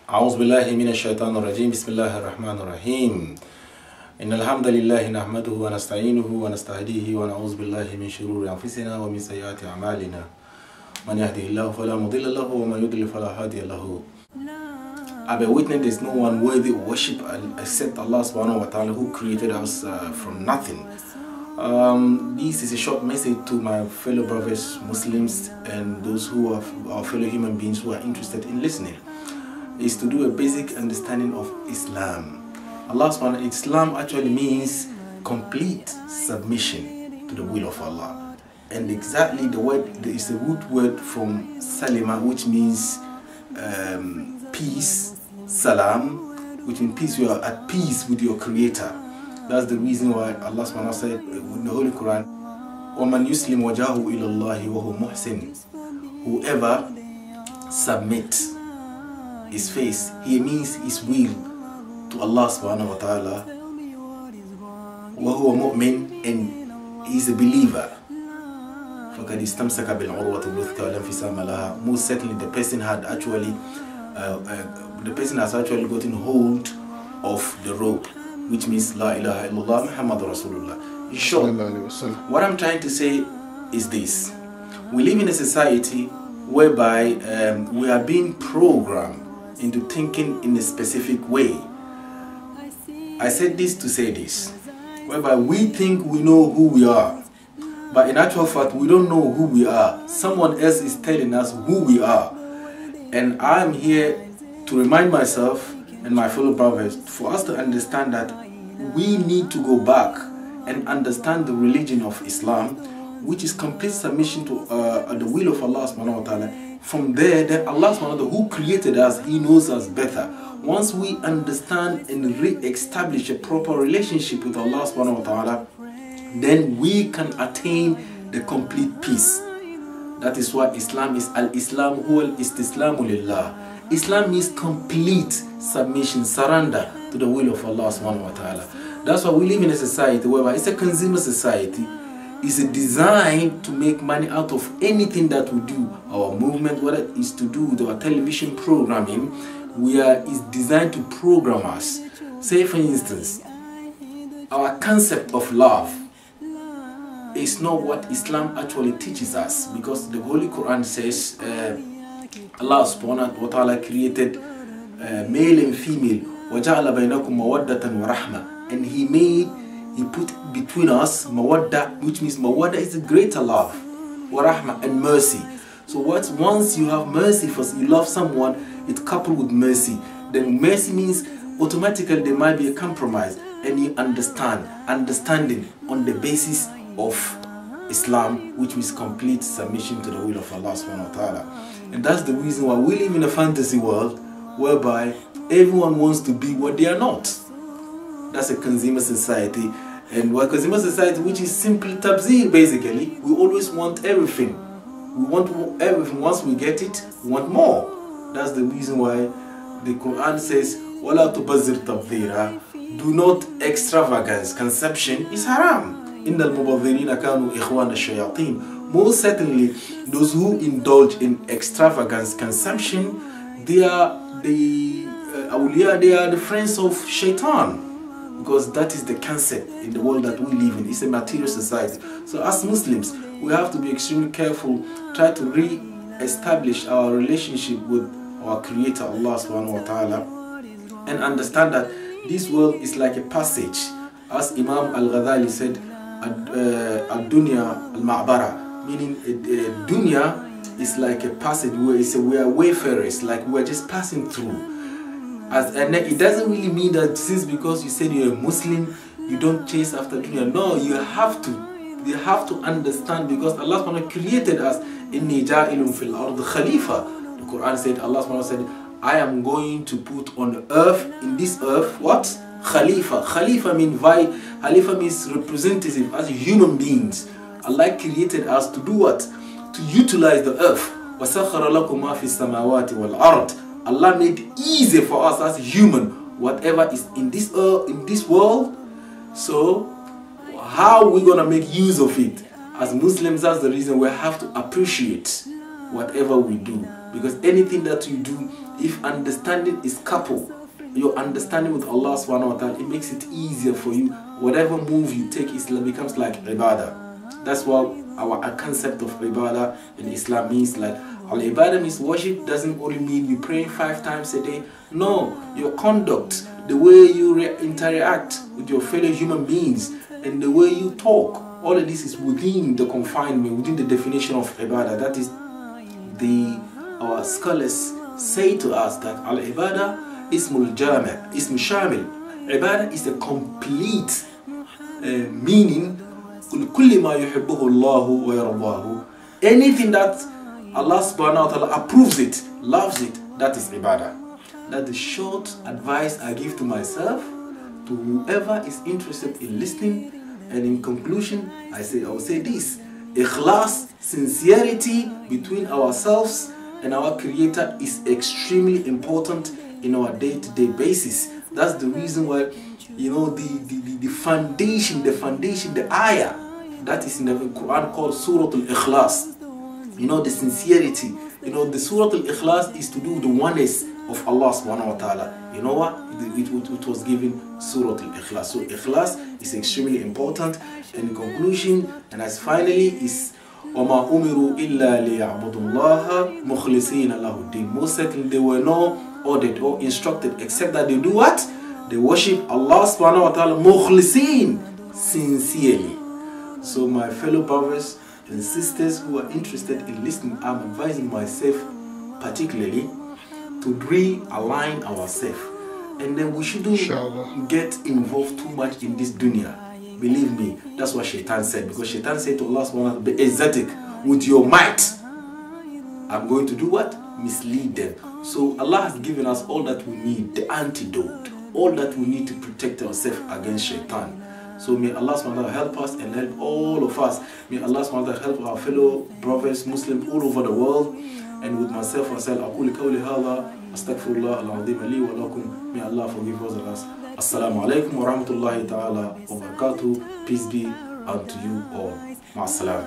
أعوذ بالله من الشيطان الرجيم بسم الله الرحمن الرحيم إن الحمد لله نحمده ونستعينه ونستهديه ونعوذ بالله من شرور أنفسنا ومن سيئات أعمالنا من يهده الله فلا مضل له ومن يضلل فلا هادي له. I bear witness there is no one worthy of worship except Allah subhanahu wa ta'ala, who created us from nothing. This is a short message to my fellow brothers, Muslims, and those who are our fellow human beings who are interested in listening. Is to do a basic understanding of Islam. Allah subhanahu wa ta'ala, Islam actually means complete submission to the will of Allah. And exactly the word, there is a root word from Salima, which means peace, salam, which means peace. You are at peace with your creator. That's the reason why Allah subhanahu wa ta'ala said in the Holy Quran, وَمَنْ يُسْلِمْ وَجَهُ إِلَى اللَّهِ وَهُوَ مُحْسِنٌ. Whoever submits his face, he means his will, to Allah subhanahu wa ta'ala, وَهُوَ مُؤْمِنٌ, and he is a believer. فَقَدْ اسْتَمْسَكَ بِالْعُرْوَةِ الْوُثْقَى وَلَا انْفِصَامَ لَهَا. Most certainly the person has actually gotten hold of the rope, which means La ilaha illallah Muhammad Rasulullah. In short, what I'm trying to say is this: we live in a society whereby we are being programmed into thinking in a specific way. I said this to say this, whereby we think we know who we are, but in actual fact we don't know who we are. Someone else is telling us who we are, and I am here to remind myself and my fellow brothers, for us to understand that we need to go back and understand the religion of Islam, which is complete submission to the will of Allah subhanahu wa ta'ala. From there, then Allah subhanahu wa ta'ala, who created us, He knows us better. Once we understand and re-establish a proper relationship with Allah subhanahu wa ta'ala, then we can attain the complete peace. That is why Islam is al-Islam huwa al-istislamu lillah. Islam means complete submission, surrender to the will of Allah subhanahu wa ta'ala. That's why we live in a society whereby it's a consumer society. It's a design to make money out of anything that we do. Our movement, whether it is to do with our television programming, is designed to program us. Say for instance, our concept of love is not what Islam actually teaches us, because the Holy Quran says Allah subhanahu wa ta'ala created male and female, وَجَعَلَ بَيْنَكُمْ مَوَدَّةً وَرَحْمَةً, and He put between us mawadda, which means mawadda is a greater love, wa rahma, and mercy. So once you have mercy, for you love someone, it's coupled with mercy. Then mercy means automatically there might be a compromise, and you understanding on the basis of Islam, which means complete submission to the will of Allah subhanahu wa ta'ala. And that's the reason why we live in a fantasy world whereby everyone wants to be what they are not. That's a consumer society. And what consumer society, which is simply tabzir, basically, we always want everything. We want everything. Once we get it, we want more. That's the reason why the Quran says, وَلَا تُبَذِّرْ تَبْذِيرًا. Do not extravagance. Consumption is haram. إِنَّ الْمُبَذِّرِينَ كَانُوا إِخْوَانَ الشَّيَاطِينَ. Most certainly, those who indulge in extravagance consumption, they are the awliya, they are the friends of shaitan. Because that is the concept in the world that we live in. It's a material society. So as Muslims, we have to be extremely careful, try to re-establish our relationship with our Creator, Allah subhanahu wa ta'ala, and understand that this world is like a passage. As Imam Al-Ghazali said, Ad-dunya al-ma'bara, meaning dunya is like a passage where we are wayfarers, like we are just passing through. And it doesn't really mean that since because you said you're a Muslim, you don't chase after dunya. No, you have to understand, because Allah subhanahu wa ta'ala created us. Inni ja'ilun fil ard khalifa. The Quran said, Allah subhanahu wa ta'ala said, I am going to put on the earth, in this earth, what? Khalifa. Khalifa means representative as human beings. Allah created us to do what? To utilize the earth. وَسَخَّرَ لَكُمْ مَا فِي السَّمَاوَاتِ وَالْأَرْضِ. Allah made it easy for us as human, whatever is in this world. So how are we gonna make use of it? As Muslims, that's the reason we have to appreciate whatever we do, because anything that you do if understanding is coupled, your understanding with Allah subhanahu wa ta'ala, it makes it easier for you. Whatever move you take, Islam becomes like ibadah. That's what our concept of ibadah in Islam means. Like, al-ibadah means worship doesn't only mean you pray 5 times a day. No, your conduct, the way you interact with your fellow human beings, and the way you talk, all of this is within the confinement, within the definition of ibadah. That is, our scholars say to us that al-ibadah ismul jami', ism shamil. Ibadah is a complete meaning. kulli ma yuhibbuhu Allahu wa yardahu. Anything that Allah subhanahu wa ta'ala approves it, loves it, that is ibadah. That's the short advice I give to myself, to whoever is interested in listening. And in conclusion, I will say this: ikhlas, sincerity between ourselves and our Creator, is extremely important in our day-to-day basis. That's the reason why, you know, the foundation, the ayah that is in the Quran called Surah Al-Ikhlas. You know, the sincerity. You know, the Surah Al-Ikhlas is to do with the oneness of Allah subhanahu wa ta'ala. You know what? It was given Surah Al-Ikhlas. So Ikhlas is extremely important. And in conclusion, and as finally, is وَمَا أُمِرُوا إِلَّا لِيَعْبُدُوا اللَّهَ مُخْلِصِينَ لَهُ الدِّينَ. Most certainly they were not ordered or instructed except that they do what? They worship Allah subhanahu wa ta'ala mukhlisin, sincerely. So my fellow brothers and sisters who are interested in listening, I'm advising myself particularly to realign ourselves, and then we shouldn't get involved too much in this dunya. Believe me, that's what Shaitan said, because Shaitan said to Allah subhanahu wa ta'ala, be exotic with your might. I'm going to do what? Mislead them. So Allah has given us all that we need, the antidote, all that we need to protect ourselves against Shaitan. So may Allah subhanahu wa ta'ala help us and help all of us. May Allah subhanahu wa ta'ala help our fellow brothers, Muslims all over the world. And with myself, أقول قولي هذا أستغفر الله العظيم لي ولكم. May Allah forgive us. Assalamu alaikum wa rahmatullahi ta'ala wa barakatuh. Peace be unto you all. Ma'as salam.